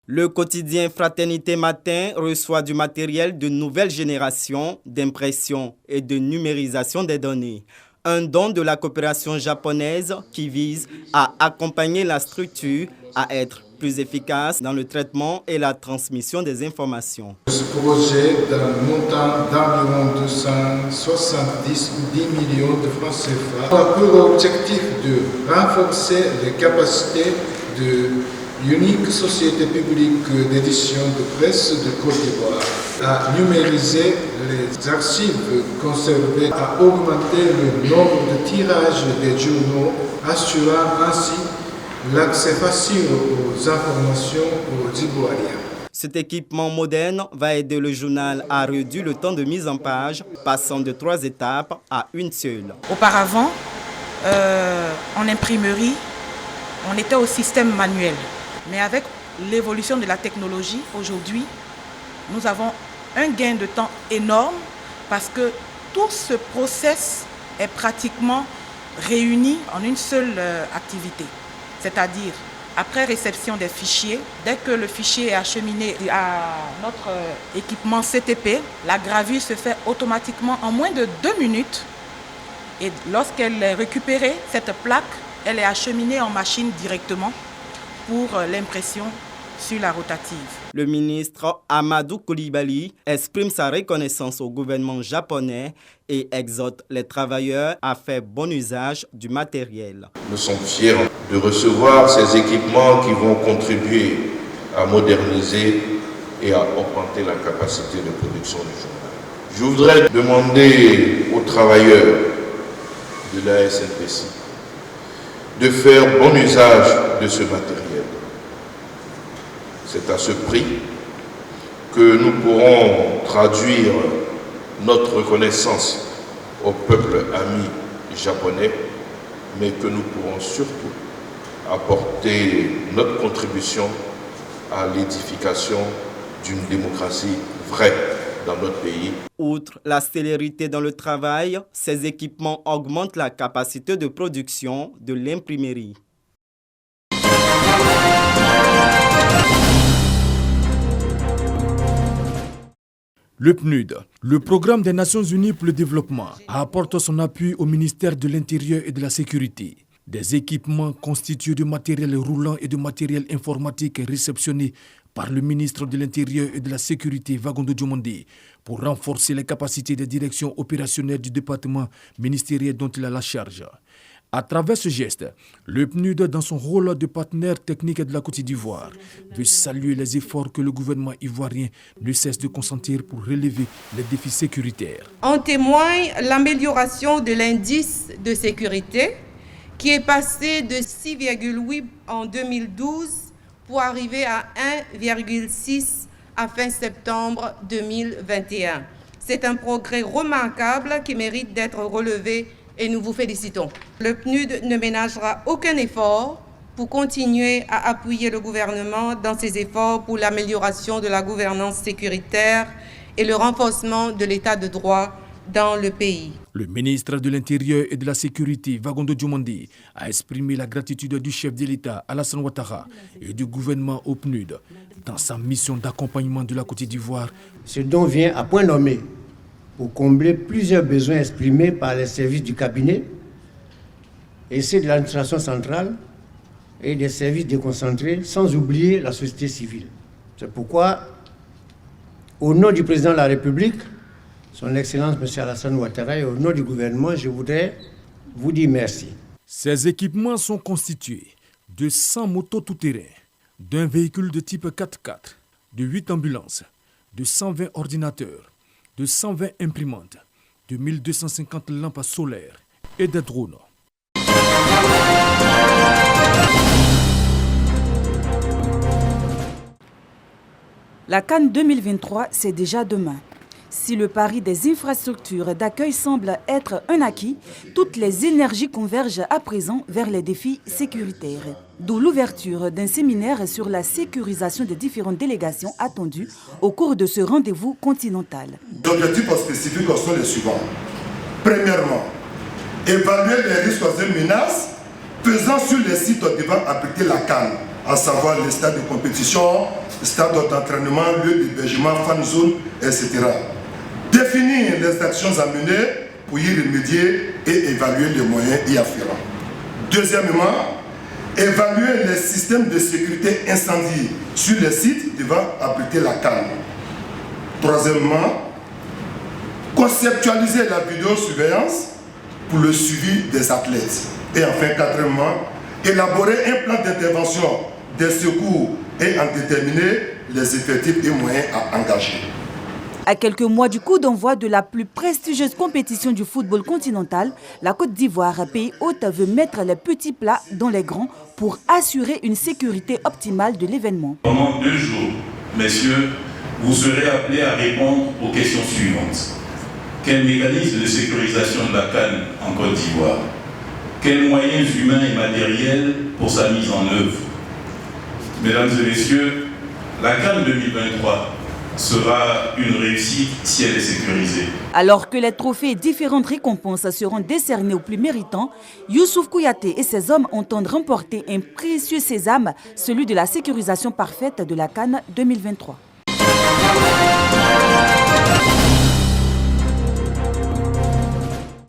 Le quotidien Fraternité Matin reçoit du matériel de nouvelle génération d'impression et de numérisation des données. Un don de la coopération japonaise qui vise à accompagner la structure à être plus efficace dans le traitement et la transmission des informations. Ce projet d'un montant d'environ 270 millions de francs CFA a pour objectif de renforcer les capacités de l'unique société publique d'édition de presse de Côte d'Ivoire, à numériser les archives conservées, à augmenter le nombre de tirages des journaux, assurant ainsi l'accès facile aux informations aux Ivoiriens. Cet équipement moderne va aider le journal à réduire le temps de mise en page, passant de 3 étapes à une seule. Auparavant, en imprimerie, on était au système manuel. Mais avec l'évolution de la technologie, aujourd'hui, nous avons un gain de temps énorme parce que tout ce process est pratiquement réuni en une seule activité. C'est-à-dire, après réception des fichiers, dès que le fichier est acheminé à notre équipement CTP, la gravure se fait automatiquement en moins de 2 minutes. Et lorsqu'elle est récupérée, cette plaque, elle est acheminée en machine directement pour l'impression sur la rotative. Le ministre Amadou Coulibaly exprime sa reconnaissance au gouvernement japonais et exhorte les travailleurs à faire bon usage du matériel. Nous sommes fiers de recevoir ces équipements qui vont contribuer à moderniser et à augmenter la capacité de production du journal. Je voudrais demander aux travailleurs de la SNPC de faire bon usage de ce matériel. C'est à ce prix que nous pourrons traduire notre reconnaissance au peuple ami japonais, mais que nous pourrons surtout apporter notre contribution à l'édification d'une démocratie vraie dans notre pays. Outre la célérité dans le travail, ces équipements augmentent la capacité de production de l'imprimerie. Le PNUD, le Programme des Nations Unies pour le développement, apporte son appui au ministère de l'Intérieur et de la Sécurité. Des équipements constitués de matériel roulant et de matériel informatique réceptionnés par le ministre de l'Intérieur et de la Sécurité, Vagondo Diomandé, pour renforcer les capacités des directions opérationnelles du département ministériel dont il a la charge. À travers ce geste, le PNUD, dans son rôle de partenaire technique de la Côte d'Ivoire, veut saluer les efforts que le gouvernement ivoirien ne cesse de consentir pour relever les défis sécuritaires. En témoigne l'amélioration de l'indice de sécurité qui est passé de 6,8 en 2012 pour arriver à 1,6 à fin septembre 2021. C'est un progrès remarquable qui mérite d'être relevé et nous vous félicitons. Le PNUD ne ménagera aucun effort pour continuer à appuyer le gouvernement dans ses efforts pour l'amélioration de la gouvernance sécuritaire et le renforcement de l'état de droit dans le pays. Le ministre de l'Intérieur et de la Sécurité, Vagondo Diomandé, a exprimé la gratitude du chef de l'État, Alassane Ouattara, et du gouvernement au PNUD dans sa mission d'accompagnement de la Côte d'Ivoire. Ce don vient à point nommé pour combler plusieurs besoins exprimés par les services du cabinet et ceux de l'administration centrale et des services déconcentrés, sans oublier la société civile. C'est pourquoi, au nom du président de la République, son Excellence M. Alassane Ouattara, et au nom du gouvernement, je voudrais vous dire merci. Ces équipements sont constitués de 100 motos tout-terrain, d'un véhicule de type 4x4, de 8 ambulances, de 120 ordinateurs, de 120 imprimantes, de 1250 lampes solaires et des drones. La CAN 2023, c'est déjà demain. Si le pari des infrastructures d'accueil semble être un acquis, toutes les énergies convergent à présent vers les défis sécuritaires. D'où l'ouverture d'un séminaire sur la sécurisation des différentes délégations attendues au cours de ce rendez-vous continental. Les objectifs spécifiques sont les suivants. Premièrement, évaluer les risques et menaces pesant sur les sites devant abriter la CAN, à savoir les stades de compétition, stade d'entraînement, lieu d'hébergement, fan zone, etc. Définir les actions à mener pour y remédier et évaluer les moyens y afférents. Deuxièmement, évaluer les systèmes de sécurité incendie sur les sites devant abriter la CAN. Troisièmement, conceptualiser la vidéosurveillance pour le suivi des athlètes. Et enfin, quatrièmement, élaborer un plan d'intervention des secours et en déterminer les effectifs et moyens à engager. À quelques mois du coup d'envoi de la plus prestigieuse compétition du football continental, la Côte d'Ivoire, pays hôte, veut mettre les petits plats dans les grands pour assurer une sécurité optimale de l'événement. Pendant 2 jours, messieurs, vous serez appelés à répondre aux questions suivantes. Quel mécanisme de sécurisation de la CAN en Côte d'Ivoire? Quels moyens humains et matériels pour sa mise en œuvre? Mesdames et messieurs, la CAN 2023 sera une réussite si elle est sécurisée. Alors que les trophées et différentes récompenses seront décernés aux plus méritants, Youssouf Kouyaté et ses hommes entendent remporter un précieux sésame, celui de la sécurisation parfaite de la CAN 2023.